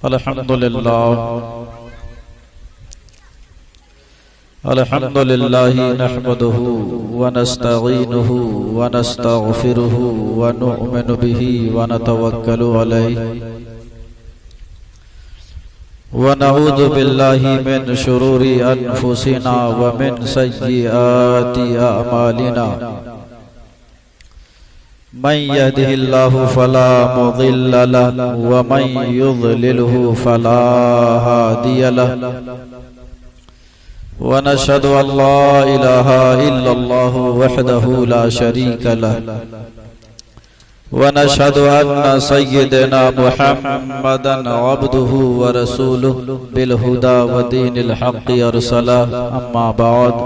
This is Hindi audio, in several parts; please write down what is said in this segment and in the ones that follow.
अल्हम्दुलिल्लाह नहमदुहु व नस्तईनुहु व नस्तगफिरुहु व नु'मिनु बिही व नतवक्कलु अलैहि व नऊज़ु बिल्लाहि मिन शुरूरि अनफुसिना व मिन सय्यिआति अअमालिना मन यहदिहिल्लाहु फला मुदिल्ल लहु व मन युद्लिलहु फला हादिय लहु व नशहदु अल्ला इलाहा इल्लल्लाहु वहदहु ला शरीका लहु व नशहदु अन्ना सय्यदना मुहम्मदन अब्दुहु व रसूलुहु बिल हुदा व दीनिल हक़्क़ि अरसलहु अम्मा बअद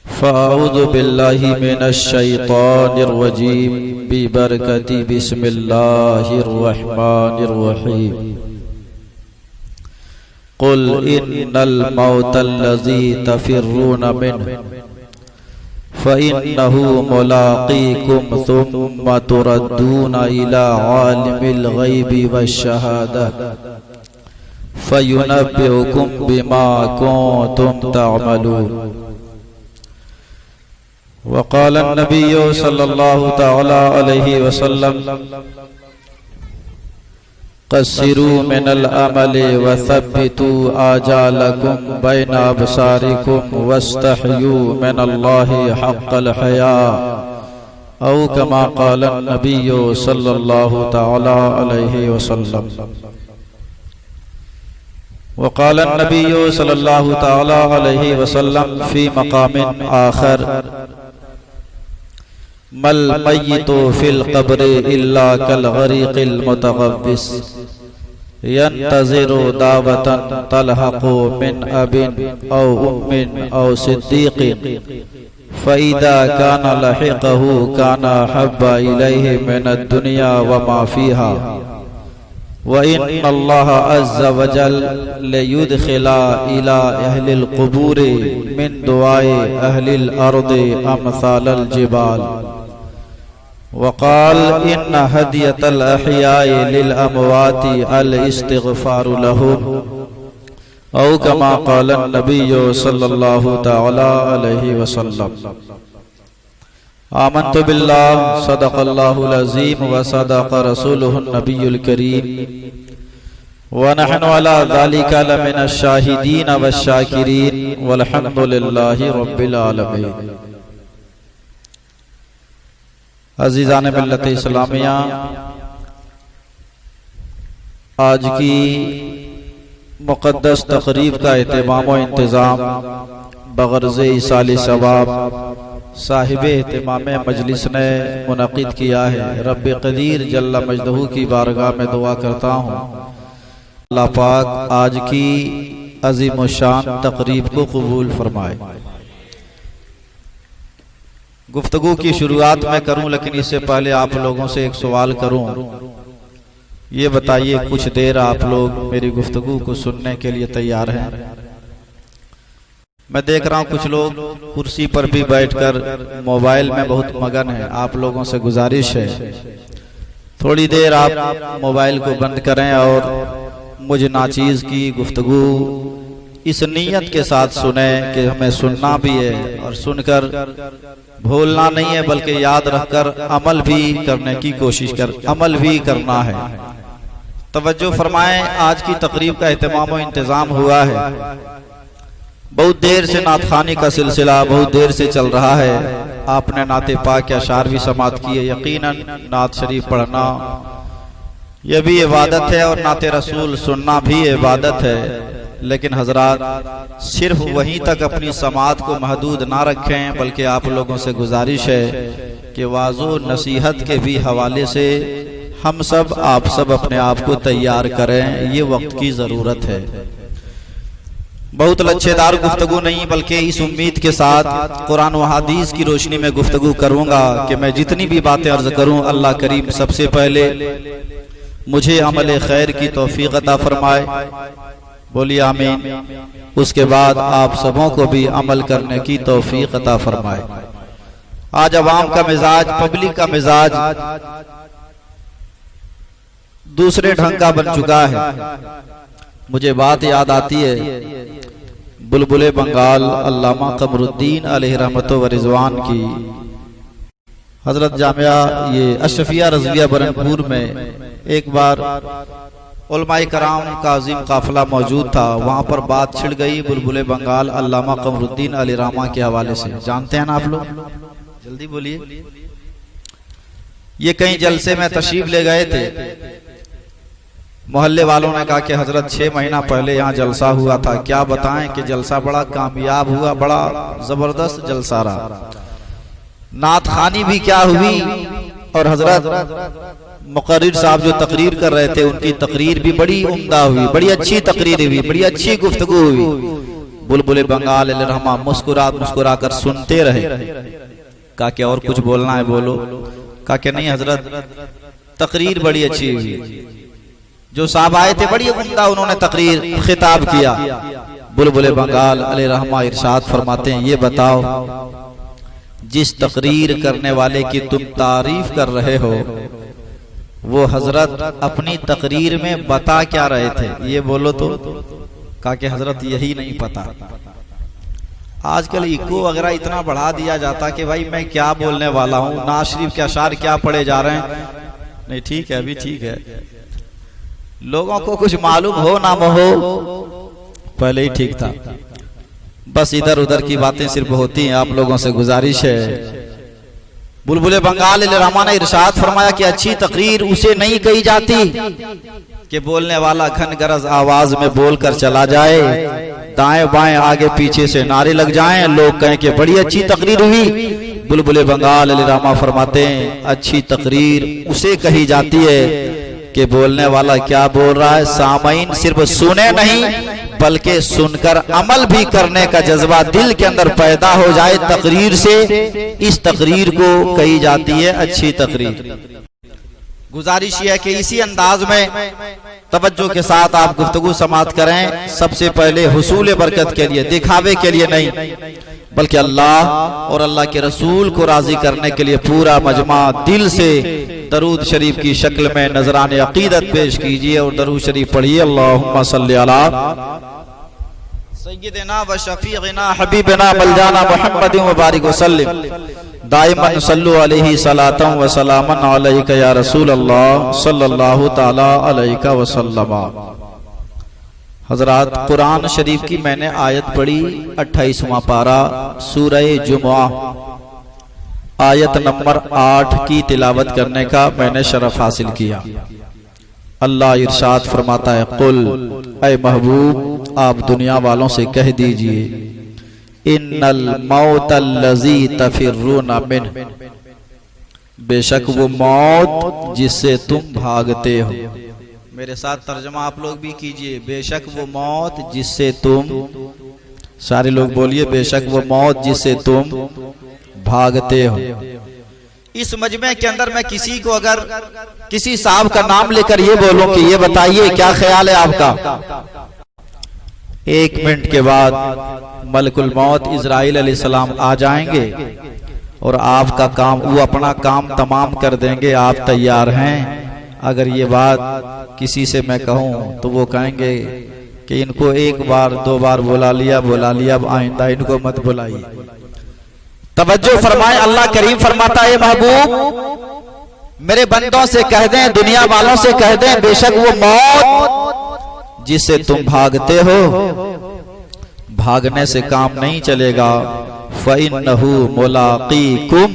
फ़अऊज़ु बिल्लाहि मिनश शैतानिर रजीम बिबरकति बिस्मिल्लाहिर रहमानिर रहीम क़ुल इन्नल मौतल्लज़ी तफ़िर्रून मिन्हु फ़इन्नहु मुलाक़ीकुम सुम्मा तुरद्दून इला आलिमिल ग़ैबि वश्शहादा फ़युनब्बिउकुम बिमा कुन्तुम तअमलून। वक़ाल नबिय्यु सल्लल्लाहु तआला अलैहि वसल्लम क़स्सिरू मिनल अमली व सब्बितू आजालकुम बैना अबसारिकुम वस्तहयू मिनल्लाहि हक़्क़ल हया औ कमा क़ाल नबिय्यु सल्लल्लाहु तआला अलैहि वसल्लम। वक़ाल नबिय्यु सल्लल्लाहु तआला अलैहि वसल्लम फ़ी मक़ामिन आख़र मल मय्यितु फ़िल क़ब्रि इल्ला कल ग़रीक़िल मुतग़व्विस यंतज़िरु दावतन तलहक़ु मिन अबिन औ उम्मिन औ सिद्दीक़िन फ़इज़ा कान लहिक़हु कान अहब्बा इलैहि मिनद दुनिया व मा फ़ीहा व इन्नल्लाह अज़्ज़ व जल लियुदख़िला इला अहलिल क़ुबूरि मिन दुआए अहलिल अर्दि अमसालल जिबाल। वक़ाल इन्न हदियतल अहयाइ लिल अमवाति अल इस्तिग़फ़ारु लहुम औ कमा क़ाल नबिय्यु सल्लल्लाहु तआला अलैहि वसल्लम। आमन्तु बिल्लाह सदक़ल्लाहुल अज़ीम व सदक़ रसूलुहुन नबियुल करीम व नहनु अला ज़ालिका लमिनश शाहिदीन वश्शाकिरीन वल्हम्दुलिल्लाहि रब्बिल आलमीन। अज़ीज़ान मिल्लत इस्लामिया, आज की मुक़द्दस तक़रीब का एहतमाम व इंतज़ाम बग़र्ज़ इसाल सवाब साहिब एहतमाम मजलिस ने मुनक़िद किया है। रब्बे क़दीर जल्ल मजदहू की बारगाह में दुआ करता हूँ अल्लाह पाक आज की अज़ीम शान तक़रीब को कबूल फरमाए। गुफ्तगू की शुरुआत में करूं, लेकिन इससे पहले आप लोगों से एक सवाल करूं। ये बताइए, कुछ देर आप लोग मेरी गुफ्तगू को सुनने के लिए तैयार हैं? मैं देख रहा हूं कुछ लोग कुर्सी पर भी बैठकर मोबाइल में बहुत मगन हैं। आप लोगों से गुजारिश है थोड़ी देर आप मोबाइल को बंद करें और मुझ नाचीज की गुफ्तगू इस नीयत के साथ सुने कि हमें सुनना भी है और सुनकर भूलना नहीं है, बल्कि याद रखकर अमल भी करने की कोशिश अमल भी करना है। तवज्जो फरमाएं, आज की तकरीब का एहतमाम व इंतजाम हुआ है। बहुत देर से नातखानी का सिलसिला बहुत देर से चल रहा है। आपने नाते पाक के अशार भी समात किए। यकीनन नात शरीफ पढ़ना यह भी इबादत है और नाते रसूल सुनना भी इबादत है, लेकिन हजरात सिर्फ वहीं तक अपनी समात को महदूद ना रखें, बल्कि आप लोगों से गुजारिश है कि वाज़ो नसीहत के भी हवाले से हम सब आप सब अपने आप को तैयार करें। ये वक्त की ज़रूरत है। बहुत लच्छेदार गुफ्तगू नहीं, बल्कि इस उम्मीद के साथ कुरान व हदीस की रोशनी में गुफ्तगू करूंगा कि मैं जितनी भी बातें अर्ज करूं, अल्लाह करीम सबसे पहले मुझे अमल खैर की तौफीक अता फरमाए। बोलिए आमीन। उसके बाद आप सबों को भी अमल करने की तौफीक अता फरमाए। आज अवाम का मिजाज, पब्लिक का मिजाज दूसरे ढंग का बन चुका है। मुझे बात याद आती है बुलबुले बंगाल अल्लामा कमरुद्दीन अलैहि रहमतो व रिजवान की हजरत जामिया ये अशरफिया रज़विया बरनपुर में एक बार उलमाए कराम का अजीम काफिला मौजूद था। वहां पर बात छिड़ गई बुलबुले बंगाल अल्लामा कमरुद्दीन अलैहि रहमा के हवाले से। जानते हैं ना आप लोग? जल्दी बोलिए। ये कहीं जलसे में तशरीफ ले गए थे। मोहल्ले वालों ने कहा कि हजरत 6 महीना पहले यहाँ जलसा हुआ था। क्या बताएं कि जलसा बड़ा कामयाब हुआ, बड़ा जबरदस्त जलसा रहा। नात खानी भी क्या हुई और हजरत मुकर्रिर साहब जो तकरीर कर रहे थे उनकी तकरीर भी बड़ी उम्दा हुई, बड़ी अच्छी तकरीर हुई, बड़ी अच्छी गुफ्तगू हुई। बुलबुले बंगाल अलैहि रहमा मुस्कुरा कर सुनते रहे। कहा कि और कुछ बोलना है बोलो। कहा कि नहीं हजरत तकरीर बड़ी अच्छी हुई। जो साहब आए थे बड़ी उम्दा उन्होंने तकरीर खिताब किया। बुलबुले बंगाल अलैहि रहमा इरशाद फरमाते हैं ये बताओ जिस तकरीर करने वाले की तुम तारीफ कर रहे हो वो हजरत अपनी तकरीर में बता क्या रहे थे ये बोलो तो। कहा कि हजरत यही नहीं पता। आजकल इको वगैरह इतना बढ़ा दिया जाता कि भाई मैं क्या बोलने वाला हूँ, नाज शरीफ के अशार क्या पढ़े जा रहे हैं। नहीं ठीक है, अभी ठीक है, लोगों को कुछ मालूम हो ना हो पहले ही ठीक था। बस इधर उधर की बातें सिर्फ होती हैं। आप लोगों से गुजारिश है। बुलबुले बंगाल अलैहि रहमा ने इरशाद फरमाया कि अच्छी तकरीर उसे नहीं कही जाती कि बोलने वाला घन गरज आवाज में बोलकर चला जाए, दाएं बाएं आगे पीछे से नारे लग जाएं, लोग कहें कि बड़ी अच्छी तकरीर हुई। बुलबुले बंगाल अलैहि रहमा फरमाते हैं अच्छी तकरीर उसे कही जाती है कि बोलने वाला क्या बोल रहा है सामईन सिर्फ सुने नहीं बल्कि सुनकर अमल भी करने का जज्बा दिल के अंदर पैदा हो जाए तकरीर से। इस तकरीर को कही जाती है अच्छी तकरीर। गुजारिश है कि इसी अंदाज में तवज्जो के साथ आप गुफ्तगू समाअत करें। सबसे पहले हुसूल बरकत के लिए, दिखावे के लिए नहीं बल्कि अल्लाह और अल्लाह के रसूल को राजी करने के लिए पूरा मजमा दिल से दरूद शरीफ की शक्ल में नजराने अकीदत पेश कीजिए और दरूद शरीफ पढ़िए। अल्लाहुम्मा सल्ली अला सय्यिदिना व शफीइना हबीबिना मौलाना मुहम्मद व बारिक वसल्लिम दाइमन सल्लु अलैहि सलातन व सलामन अलैका या रसूल अल्लाह सल्लल्लाहु तआला अलैका व सल्लम। हजरात कुरान शरीफ की मैंने आयत पढ़ी 28वां पारा सूरह जुमुआ आयत नंबर 8 की तिलावत करने का मैंने शरफ हासिल किया। अल्लाह इरशाद फरमाता है कुल ऐ महबूब आप दुनिया वालों से कह दीजिए इन्नल मौतल्लज़ी तफिर्रूना मिन बेशक वो मौत जिससे तुम भागते हो। मेरे साथ तर्जमा आप लोग भी कीजिए बेशक वो मौत जिससे तुम, सारे लोग बोलिए बेशक वो मौत जिससे तुम भागते हो। इस मजमे के अंदर मैं किसी को अगर किसी साहब का नाम लेकर ये बोलूं कि ये बताइए क्या ख्याल है आपका, 1 मिनट के बाद मलकुल मौत इजराइल अलैहिस्सलाम आ जाएंगे और आपका काम, वो अपना काम तमाम कर देंगे। आप तैयार हैं? अगर ये बात किसी से मैं कहूं तो वो कहेंगे कि इनको 1 बार 2 बार बुला लिया अब आइंदा इनको मत बुलाइए। तवज्जो फरमाए, अल्लाह करीम फरमाता है महबूब मेरे बंदों से कह दें, दुनिया वालों से कह दें बेशक वो मौत जिससे तुम भागते हो, भागने से काम नहीं चलेगा। फ़इन्नहु मुलाक़ीकुम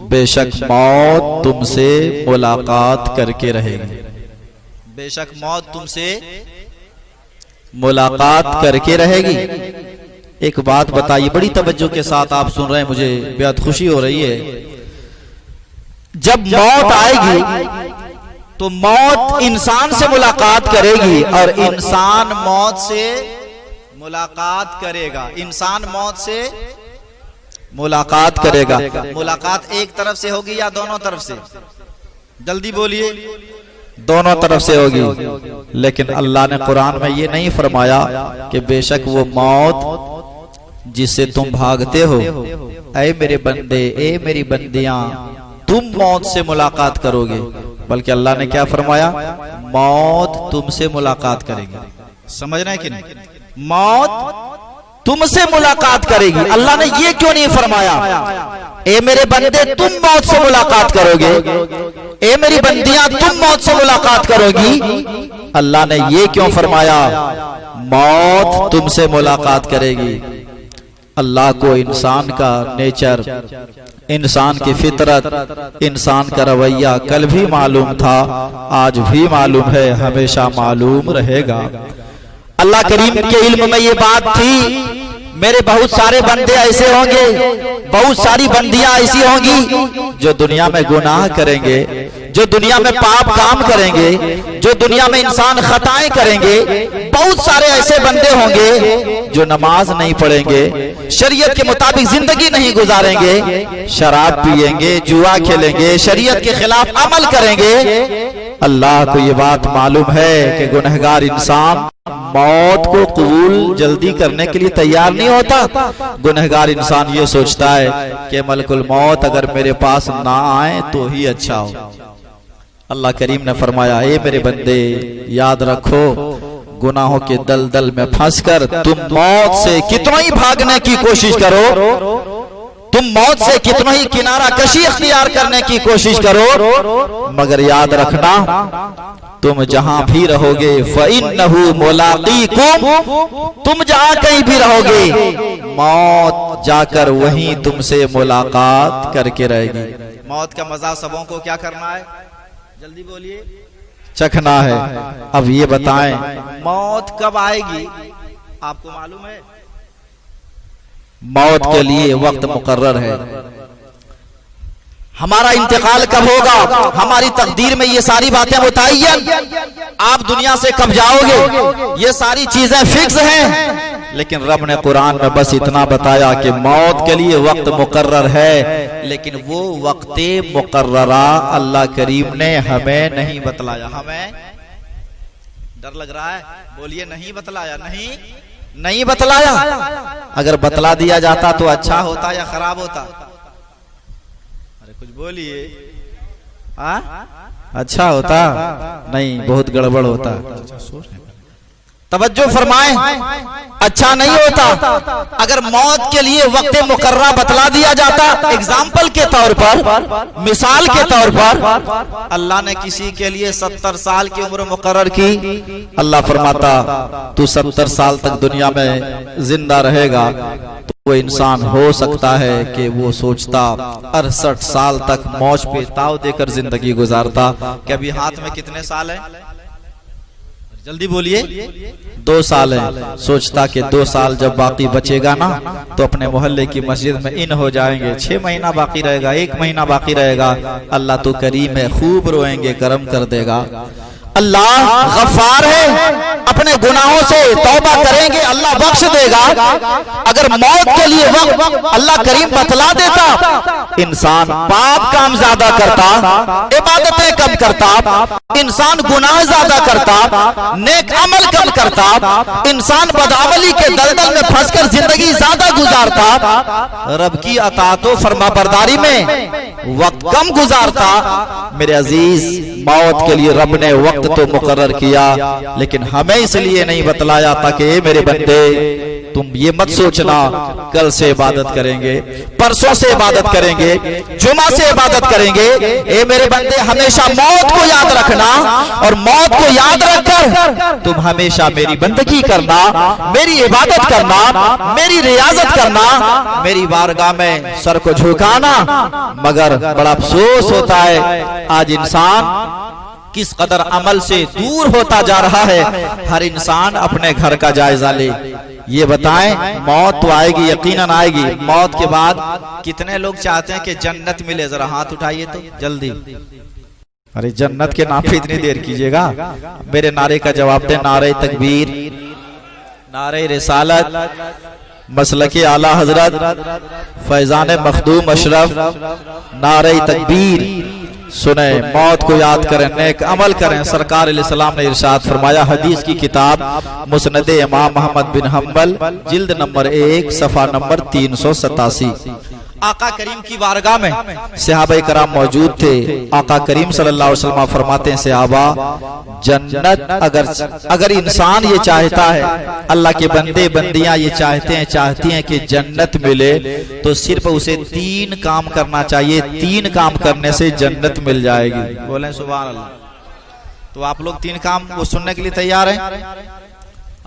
बेशक मौत तुमसे मुलाकात करके रहेगी। बेशक मौत तुमसे मुलाकात करके रहेगी। एक बात बताइए, बड़ी तवज्जो के साथ आप सुन रहे हैं, मुझे बेहद खुशी हो रही है। जब मौत आएगी तो मौत इंसान से मुलाकात करेगी और इंसान मौत से मुलाकात करेगा। इंसान मौत से मुलाकात करेगा। मुलाकात एक तरफ से होगी या दोनों तरफ से? जल्दी बोलिए। दोनों तरफ से होगी। लेकिन अल्लाह ने कुरान में ये नहीं फरमाया कि बेशक वो मौत जिससे तुम भागते हो, ऐ मेरे बंदे, ऐ मेरी बंदियां, तुम मौत से मुलाकात करोगे। बल्कि अल्लाह ने क्या फरमाया, मौत तुमसे मुलाकात करेगी। समझ रहे हैं कि नहीं, मौत तुमसे मुलाकात करेगी। अल्लाह ने ये क्यों नहीं फरमाया, ए मेरे बंदे तुम मौत से मुलाकात करोगे, ए मेरी बंदियां तुम मौत से मुलाकात करोगी। अल्लाह ने ये क्यों फरमाया, मौत तुमसे मुलाकात करेगी। अल्लाह को इंसान का नेचर, इंसान की फितरत, इंसान का रवैया कल भी मालूम था, आज भी मालूम है, हमेशा मालूम रहेगा। अल्लाह करीम के इल्म में ये बात थी, मेरे बहुत सारे बंदे ऐसे होंगे, बहुत सारी बंदियां ऐसी होंगी जो दुनिया में गुनाह करेंगे, जो दुनिया में पाप काम करेंगे, जो दुनिया में इंसान खताएं करेंगे। बहुत सारे ऐसे बंदे होंगे जो नमाज नहीं पढ़ेंगे, शरीयत के मुताबिक जिंदगी नहीं गुजारेंगे, शराब पिएंगे, जुआ खेलेंगे, शरीयत के खिलाफ अमल करेंगे। अल्लाह को ये बात मालूम है कि गुनहगार इंसान मौत को कबूल जल्दी करने के लिए तैयार नहीं होता। गुनहगार इंसान ये सोचता है कि मलकुल मौत अगर मेरे पास ना आए तो ही अच्छा हो। अल्लाह करीम ने फरमाया, ए मेरे बंदे याद रखो, गुनाहों के दलदल में फंसकर तुम मौत से कितना ही भागने की कोशिश करो, तुम मौत से कितना ही किनारा कशी इख्तियार करने की कोशिश करो, मगर याद रखना तुम जहां भी रहोगे फ़इन्नहु मुलाक़ीकुम, तुम जहां कहीं भी रहोगे मौत जाकर वहीं तुमसे मुलाकात करके रहेगी। मौत का मजा सबों को क्या करना है, जल्दी बोलिए, चखना है। अब ये बताएं मौत कब आएगी, आपको मालूम है? मौत के लिए वक्त मुकर्रर है। हमारा इंतकाल कब होगा, हमारी तकदीर में ये सारी बातें मुतय्यन, आप दुनिया से कब जाओगे, ये सारी चीजें फिक्स हैं। लेकिन रब ने कुरान में बस इतना बताया कि मौत के लिए वक्त मुकर्रर है, लेकिन वो वक्ते मुकर्ररा अल्लाह करीम ने हमें नहीं बतलाया। हमें डर लग रहा है, बोलिए नहीं बतलाया, नहीं बतलाया। अगर बतला दिया जाता तो अच्छा होता या खराब होता? अरे कुछ बोलिए, अच्छा होता? नहीं, बहुत गड़बड़ होता। तवज्जो फरमाएं, अच्छा नहीं होता। अगर मौत के लिए वक्त मुकर्रा बतला दिया जाता, एग्जाम्पल के तौर पर, मिसाल के तौर पर, अल्लाह ने किसी के लिए 70 साल की उम्र मुकर्रर की। अल्लाह फरमाता तू 70 साल तक दुनिया में जिंदा रहेगा, तो वो इंसान हो सकता है कि वो सोचता 68 साल तक मौज पे ताव देकर जिंदगी गुजारता। कि अभी हाथ में कितने साल है, जल्दी बोलिए? 2 साल है। सोचता कि 2 साल जब बाकी बचेगा ना तो अपने मोहल्ले की मस्जिद में इन हो जाएंगे। 6 महीना बाकी रहेगा, 1 महीना बाकी रहेगा, अल्लाह तो करीम है, खूब रोएंगे, करम कर देगा। अल्लाह गफ्फार है, अपने गुनाहों से तौबा करेंगे, अल्लाह बख्श देगा। अगर मौत के लिए वक्त अल्लाह करीम बतला देता, इंसान पाप काम ज्यादा करता, इबादतें कम करता, इंसान गुनाह ज्यादा करता, नेक अमल कम करता, इंसान बदअमली के दलदल में फंसकर जिंदगी ज्यादा गुजारता, रब की अताअत फरमा बरदारी में वक्त कम गुजारता। मेरे अजीज, मौत के लिए रब ने वक्त तो मुकर्रर किया, लेकिन हमें इसलिए नहीं बतलाया ताकि मेरे बंदे तुम ये मत सोचना कल से इबादत करेंगे, परसों से इबादत करेंगे, जुमा से इबादत करेंगे। ए मेरे बंदे, हमेशा मौत को याद रखना, और मौत को याद रखकर तुम हमेशा मेरी बंदगी करना, मेरी इबादत करना, मेरी रियाजत करना, मेरी बारगाह में सर को झुकाना। मगर बड़ा अफसोस होता है आज इंसान किस कदर अमल से दूर होता जा रहा है। हर इंसान अपने घर का जायजा ले। ये बताएं, मौत तो आएगी, यकीनन आएगी। मौत के बाद कितने लोग चाहते हैं कि जन्नत मिले? जरा हाथ उठाइए तो जल्दी। अरे जन्नत के नाम पे इतनी देर कीजिएगा, मेरे नारे का जवाब दे। नारे तकबीर, नारे रिसालत, मसलके आला हजरत फैजान मखदूम अशरफ, नारे तकबीर। सुने, मौत को याद करें, नेक अमल करें। सरकार अलैहिस्सलाम ने इरशाद फरमाया, हदीस की किताब मुस्नद इमाम अहमद बिन हम्बल, जिल्द नंबर 1, सफा नंबर 387। आका करीम की बारगाह में सहाबा कराम मौजूद थे। आका करीम सल्लल्लाहु अलैहि वसल्लम फरमाते हैं, सहाबा जन्नत अगर इंसान ये चाहता है, अल्लाह के बंदे बंदियां ये चाहती हैं कि जन्नत मिले, तो सिर्फ उसे 3 काम करना चाहिए। 3 काम करने से जन्नत मिल जाएगी। बोले सुभान अल्लाह। तो आप लोग 3 काम वो सुनने के लिए तैयार हैं?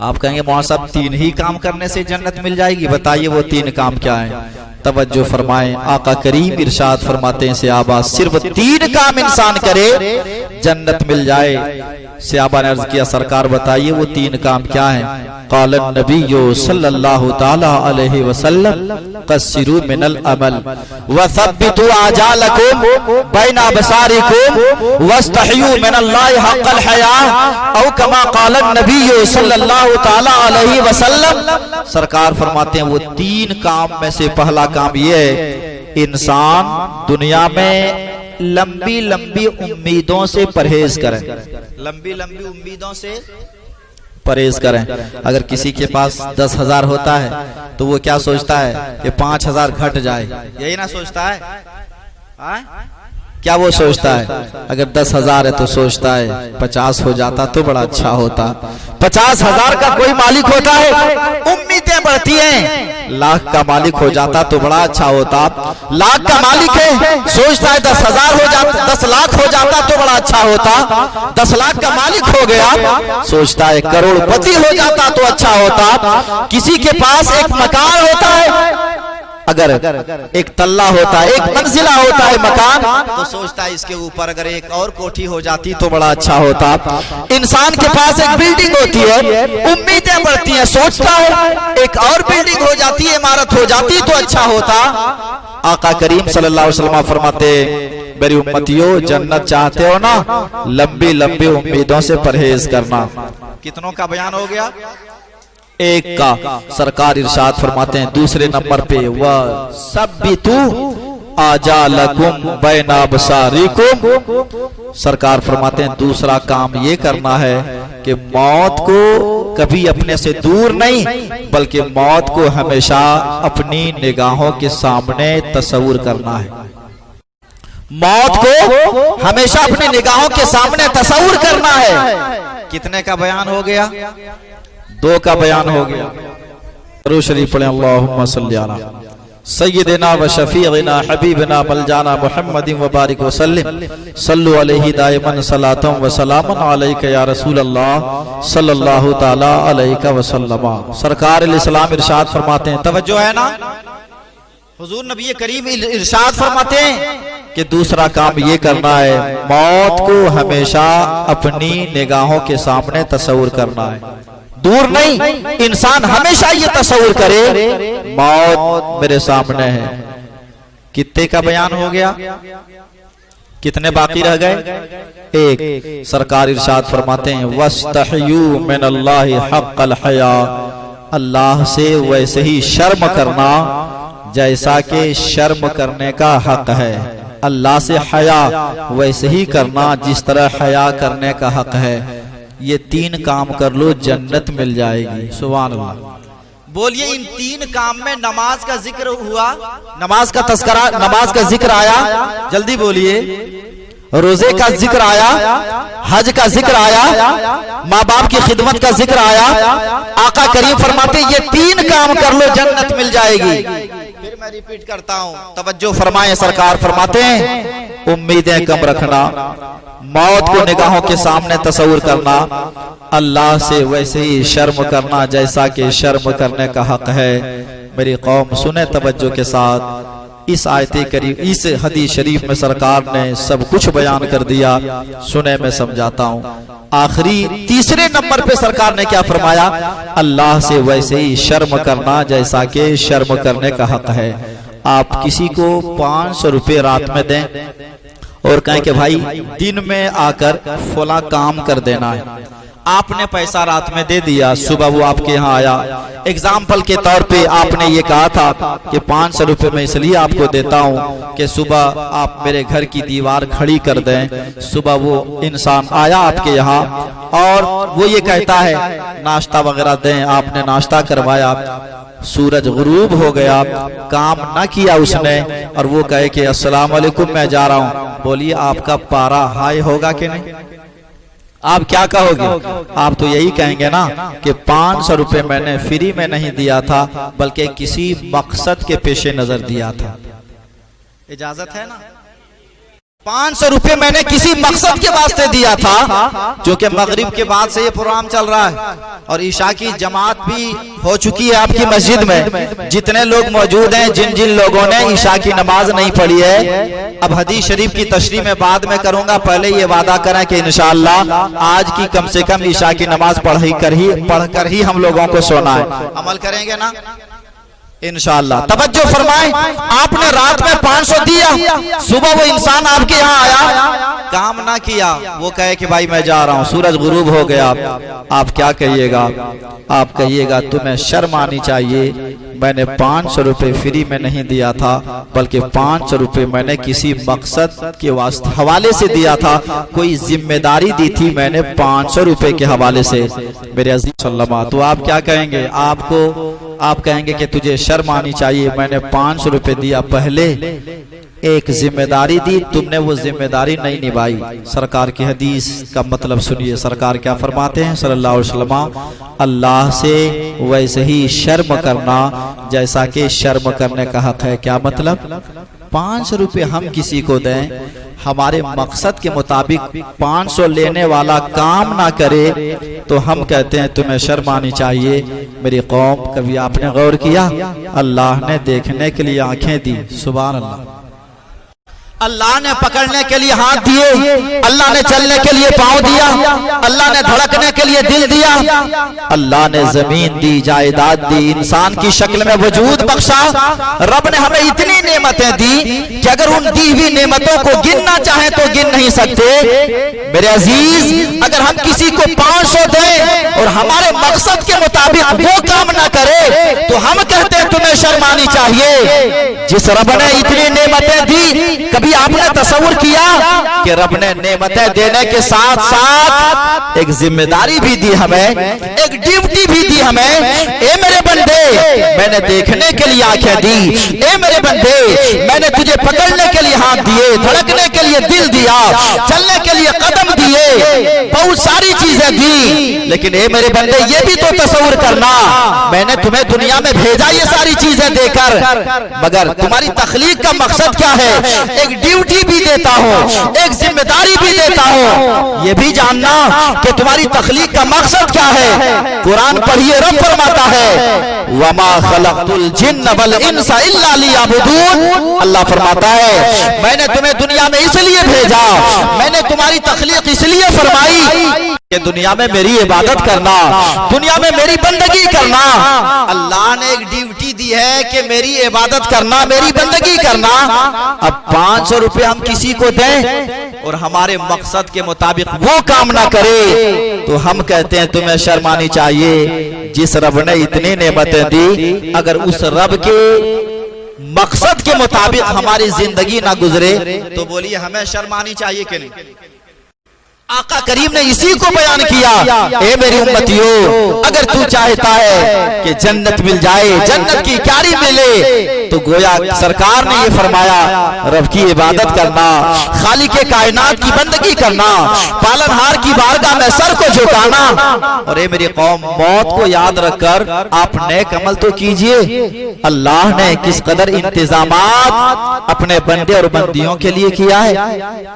आप कहेंगे मौलाना साहब 3 ही काम करने से जन्नत मिल जाएगी, बताइए वो 3 काम क्या है? तवज्जो फरमाएं, आका करीम इरशाद फरमाते हैं, सहाबा सिर्फ 3 काम इंसान करे जन्नत मिल जाए। सहाबा ने अर्ज किया, सरकार बताइए वो 3 काम क्या हैं? क़ालन नबिय्यु सल्लल्लाहु ताला अलैहि वसल्लम कस्सिरू मिनल अमल वसब्बितू आजालकुम बैना अबसारिकुम वस्तहियू मिनल्लाहि हक़्क़ल हया औ कमा क़ालन नबिय्यु सल्लल्लाहु ताला अलैहि वसल्लम। सरकार फरमाते हैं वो 3 काम में से पहला काम ये है, इंसान दुनिया में लंबी लंबी उम्मीदों से परहेज करें। लंबी लंबी उम्मीदों से परहेज करें। अगर किसी के पास 10,000 होता है तो वो क्या सोचता है कि 5,000 घट जाए, यही ना सोचता है? क्या वो सोचता है? अगर 10,000 है तो सोचता है 50 हो जाता तो बड़ा अच्छा होता। 50,000 का कोई मालिक होता है, उम्मीदें बढ़ती हैं, लाख का मालिक हो जाता तो बड़ा अच्छा होता। लाख का मालिक है, सोचता है 10,000 हो जाता, 10 लाख हो जाता तो बड़ा अच्छा होता। 10 लाख का मालिक हो गया, सोचता है करोड़पति हो जाता तो अच्छा होता। किसी के पास एक मकान होता है, अगर एक तल्ला होता है, एक मंजिला होता है मकान, तो सोचता है इसके ऊपर अगर एक और कोठी हो जाती तो बड़ा अच्छा होता। इंसान के पास एक बिल्डिंग होती है, उम्मीदें बढ़ती हैं, सोचता है एक और बिल्डिंग हो जाती है, इमारत हो जाती तो अच्छा होता। आका करीम सल्लल्लाहु अलैहि वसल्लम फरमाते, मेरी उम्मतियों जन्नत चाहते हो ना, लंबी लंबी उम्मीदों से परहेज करना। कितनों का बयान हो गया? 1 का। सरकार इरशाद फरमाते हैं दूसरे नंबर पे, वह सब्बितू आजालकुम बैना अबसारिकुम। सरकार फरमाते हैं दूसरा काम ये करना है कि मौत को कभी अपने से दूर नहीं, बल्कि मौत को हमेशा अपनी निगाहों के सामने तस्वुर करना है। मौत को हमेशा अपनी निगाहों के सामने तस्वुर करना है। कितने का बयान हो गया? 2 का बयान हो गया। दरूद शरीफ पढ़ें, अल्लाहुम्मा सल्ली अला सय्यिदिना व शफीइना हबीबिना मलजाना मुहम्मदिन व बारिक व सल्लिम सल्लु अलैहि दाइमन सलातम व सलामन अलैका या रसूल अल्लाह सल्लल्लाहु ताला अलैका व सल्लमा। सरकार इस्लाम इरशाद फरमाते हैं, तवज्जो है ना, हुजूर नबी करीम इरशाद फरमाते हैं कि दूसरा काम ये करना है, मौत को हमेशा अपनी निगाहों के सामने तस्वुर करना है, दूर नहीं। इंसान हमेशा ये तस्वुर करे मौत मेरे सामने है। कितने का बयान हो गया? कितने बाकी रह गए? 1। सरकार इरशाद फरमाते हैं, वस्तहयू मिनल्लाहि हक़्क़ल हया, अल्लाह से वैसे ही शर्म करना जैसा कि शर्म करने का हक है। अल्लाह से हया वैसे ही करना जिस तरह हया करने का हक है। ये 3 काम कर लो, जन्नत मिल जाएगी। सुभान अल्लाह। बोलिए, इन 3 काम में नमाज का जिक्र हुआ, नमाज का तस्करा, नमाज का जिक्र आया, जल्दी बोलिए। रोजे का जिक्र आया, हज का जिक्र आया, माँ बाप की खिदमत का जिक्र आया। आका करीम फरमाते ये 3 काम कर लो, जन्नत मिल जाएगी। फिर मैं रिपीट करता हूँ, तवज्जो फरमाएं। सरकार फरमाते हैं उम्मीदें कम रखना, मौत को निगाहों के सामने तस्वुर करना, अल्लाह से वैसे ही शर्म करना जैसा कि शर्म करने का हक है। मेरी कौम सुने तवज्जो के साथ, इस आयते करीब, इस हदीस शरीफ में सरकार ने सब कुछ बयान कर दिया। सुने मैं समझाता हूँ। आखिरी तीसरे नंबर पे सरकार ने क्या फरमाया? अल्लाह से वैसे ही शर्म करना जैसा कि शर्म करने का हक है। आप किसी को 500 रुपये रात में दें और कहें कि भाई दिन में आकर फला काम कर देना है, आपने पैसा रात में दे दिया, सुबह वो आपके यहाँ आया। एग्जाम्पल के तौर पे आपने ये कहा था कि 500 रुपये मैं इसलिए आपको देता हूँ कि सुबह आप मेरे घर की दीवार खड़ी कर दें। सुबह वो इंसान आया आपके यहाँ और वो ये कहता है नाश्ता वगैरह दें, आपने नाश्ता करवाया, सूरज गुरूब हो गया, काम ना किया उसने, और वो कहे कि अस्सलाम वालेकुम मैं जा रहा हूं, बोलिए आपका पारा हाई होगा कि नहीं? आप क्या कहोगे? आप तो यही कहेंगे ना कि 500 रुपए मैंने फ्री में नहीं दिया था, बल्कि किसी मकसद के पेशे नजर दिया था। इजाजत है ना? 500 रुपए मैंने किसी मकसद के वास्ते दिया था, जो कि मगरिब के बाद से ये प्रोग्राम चल रहा है और ईशा की जमात भी हो चुकी है आपकी मस्जिद में। जितने लोग मौजूद हैं, जिन जिन लोगों ने ईशा की नमाज नहीं पढ़ी है, अब हदीस शरीफ की तशरीह में बाद में करूंगा, पहले ये वादा करें कि इंशाअल्लाह आज की कम से कम ईशा की नमाज पढ़कर ही हम लोगों को सोना है। अमल करेंगे ना इंशाअल्लाह? तवज्जो फरमाएं, आपने रात में 500 दिया, सुबह वो इंसान आपके यहाँ आया, काम ना किया, वो कहे कि भाई मैं जा रहा हूँ, सूरज गुरूब हो गया, आप क्या कहिएगा? आप कहिएगा तुम्हें शर्म आनी चाहिए, मैंने 500 रुपए फ्री में नहीं दिया था, बल्कि 500 रुपए मैंने किसी मकसद के वास्ते हवाले से दिया था, कोई जिम्मेदारी दी थी मैंने 500 रुपए के हवाले से। मेरे अजीज सल्लमा, तो आप क्या कहेंगे? आप कहेंगे कि तुझे शर्म आनी चाहिए, मैंने 500 रुपए दिया, पहले एक जिम्मेदारी दी, तुमने वो जिम्मेदारी नहीं निभाई। सरकार की हदीस का मतलब सुनिए, सरकार क्या फरमाते हैं सल्लल्लाहु अलैहि वसल्लम? अल्लाह से वैसे ही शर्म करना जैसा कि शर्म करने का हक है। क्या मतलब? 500 रुपए हम किसी को दें, हमारे मकसद के मुताबिक 500 लेने वाला काम ना करे, तो हम कहते हैं तुम्हें शर्म आनी चाहिए। मेरी कौम, कभी आपने गौर किया? अल्लाह ने देखने के लिए आंखें दी, सुभान अल्लाह। अल्लाह ने पकड़ने के लिए हाथ दिए, अल्लाह ने चलने के लिए पांव दिया, अल्लाह ने धड़कने के लिए दिल दिया, अल्लाह ने जमीन दी, जायदाद दी, इंसान की शक्ल में वजूद बख्शा। रब ने हमें इतनी नेमतें दी कि अगर उन दी हुई नेमतों को गिनना चाहे तो गिन नहीं सकते। मेरे अजीज, अगर हम किसी को 500 दें और हमारे मकसद के मुताबिक वो काम ना करे, तो हम कहते हैं तुम्हें शर्म आनी चाहिए। जिस रब ने इतनी नेमतें दी, कभी आपने तसव्वुर किया कि रब ने नेमतें देने के साथ साथ एक जिम्मेदारी भी दी हमें, एक ड्यूटी भी दी हमें? ए मेरे बंदे, मैंने देखने के लिए आंखें दी, ए मेरे बंदे, मैंने तुझे पकड़ने के लिए हाथ दिए, धड़कने के लिए दिल दिया, चलने के लिए कदम दिए, बहुत सारी चीजें दी, लेकिन ए मेरे बंदे ये भी तो तसव्वुर करना, मैंने तुम्हें दुनिया में भेजा ये सारी चीजें देकर, मगर तुम्हारी तख्लीक का मकसद क्या है? एक ड्यूटी भी देता हूँ, एक जिम्मेदारी भी देता हूँ, ये भी जानना कि तुम्हारी तख्लीक का मकसद क्या है। कुरान पढ़िए, रब फरमाता है वमा खलक़तुल जिन्न वल इंसा इल्ला लियअबुदून। अल्लाह फरमाता है मैंने तुम्हें दुनिया में इसलिए भेजा, मैंने तुम्हारी तख्लीक इसलिए फरमाई कि दुनिया में मेरी इबादत करना, दुनिया में मेरी बंदगी करना। अल्लाह ने एक ड्यूटी दी है कि मेरी इबादत करना, मेरी बंदगी करना। अब 500 रुपए हम किसी को दें और हमारे मकसद के मुताबिक वो काम ना करे, तो हम कहते हैं तुम्हें शर्म आनी चाहिए। जिस रब ने इतनी नेमतें दी, अगर उस रब के मकसद के मुताबिक हमारी जिंदगी ना गुजरे, तो बोलिए हमें शर्म आनी चाहिए कि नहीं? आका करीम ने इसी को बयान किया, ए मेरी उम्मतियों, अगर तू चाहता है कि जन्नत मिल जाए, जन्नत की क्यारी मिले, तो गोया सरकार ने ये फरमाया रब की इबादत करना, खालिक के कायनात की बंदगी करना, पालनहार की बारगाह में सर को झुकाना। और ए मेरी कौम, मौत को याद रखकर आप नेक अमल तो कीजिए। अल्लाह ने किस कदर इंतजामात अपने बंदे और बंदियों के लिए किया है।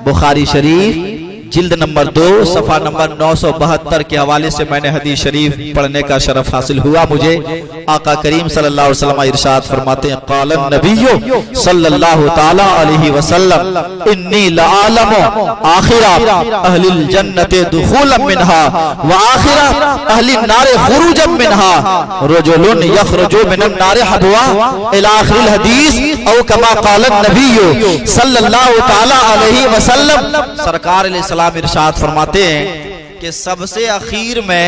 बुखारी शरीफ जिल्द नंबर 2 सफा नंबर 972 के हवाले से मैंने हदीस शरीफ पढ़ने का शरफ हासिल हुआ मुझे। आका करीम सल्लल्लाहु अलैहि वसल्लम इरशाद फरमाते हैं, क़ालन नबिय्यु सल्लल्लाहु ताला अलैहि वसल्लम इन्नी लअलमु आखिरा अहलिल जन्नति दुखूलन मिनहा व आखिरा अहलिन नारि खुरूजन मिनहा रजुलुन यखरुजु मिनन नारि हबवा इला आखिरिल हदीस औ कमा क़ालन नबिय्यु सल्लल्लाहु ताला अलैहि वसल्लम। सरकार अलैहि इरशाद फरमाते हैं कि सबसे आखिर में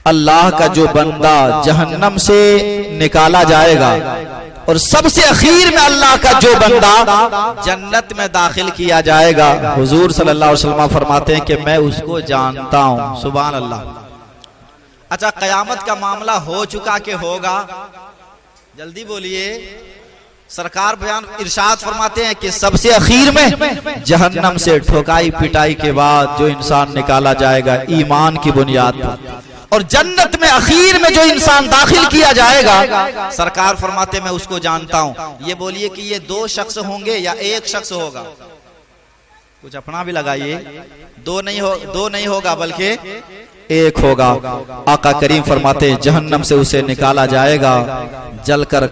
अल्लाह का जो बंदा जहन्नम से निकाला जाएगा और सबसे आखिर में अल्लाह का जो बंदा जन्नत में दाखिल किया जाएगा। हुजूर सल्लल्लाहु अलैहि वसल्लम फरमाते हैं कि मैं उसको जानता हूं। सुभान अल्लाह। अच्छा, कयामत का मामला हो चुका कि होगा? जल्दी बोलिए। सरकार बयान इरशाद फरमाते हैं कि सबसे आखिर में जहन्नम से ठोकाई पिटाई के बाद जो इंसान निकाला जाएगा ईमान की बुनियाद पर, और जन्नत में आखिर में जो इंसान दाखिल किया जाएगा, सरकार फरमाते मैं उसको जानता हूं। ये बोलिए कि ये दो शख्स होंगे या एक शख्स होगा? कुछ अपना भी लगाइए। दो नहीं होगा बल्कि एक होगा। आका करीम फरमाते जहन्नम से उसे निकाला जाएगा, जलकर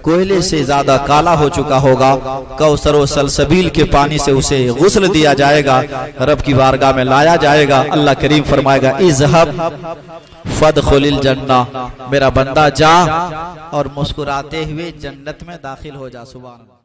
कोयले से ज्यादा काला हो चुका होगा। कौसर और सलसबील के पानी से उसे गुस्ल दिया जाएगा, रब की बारगाह में लाया जाएगा। अल्लाह करीम फरमाएगा इज़हब फदखुलिल जन्ना, मेरा बंदा जा और मुस्कुराते हुए जन्नत में दाखिल हो जा। सुभान अल्लाह।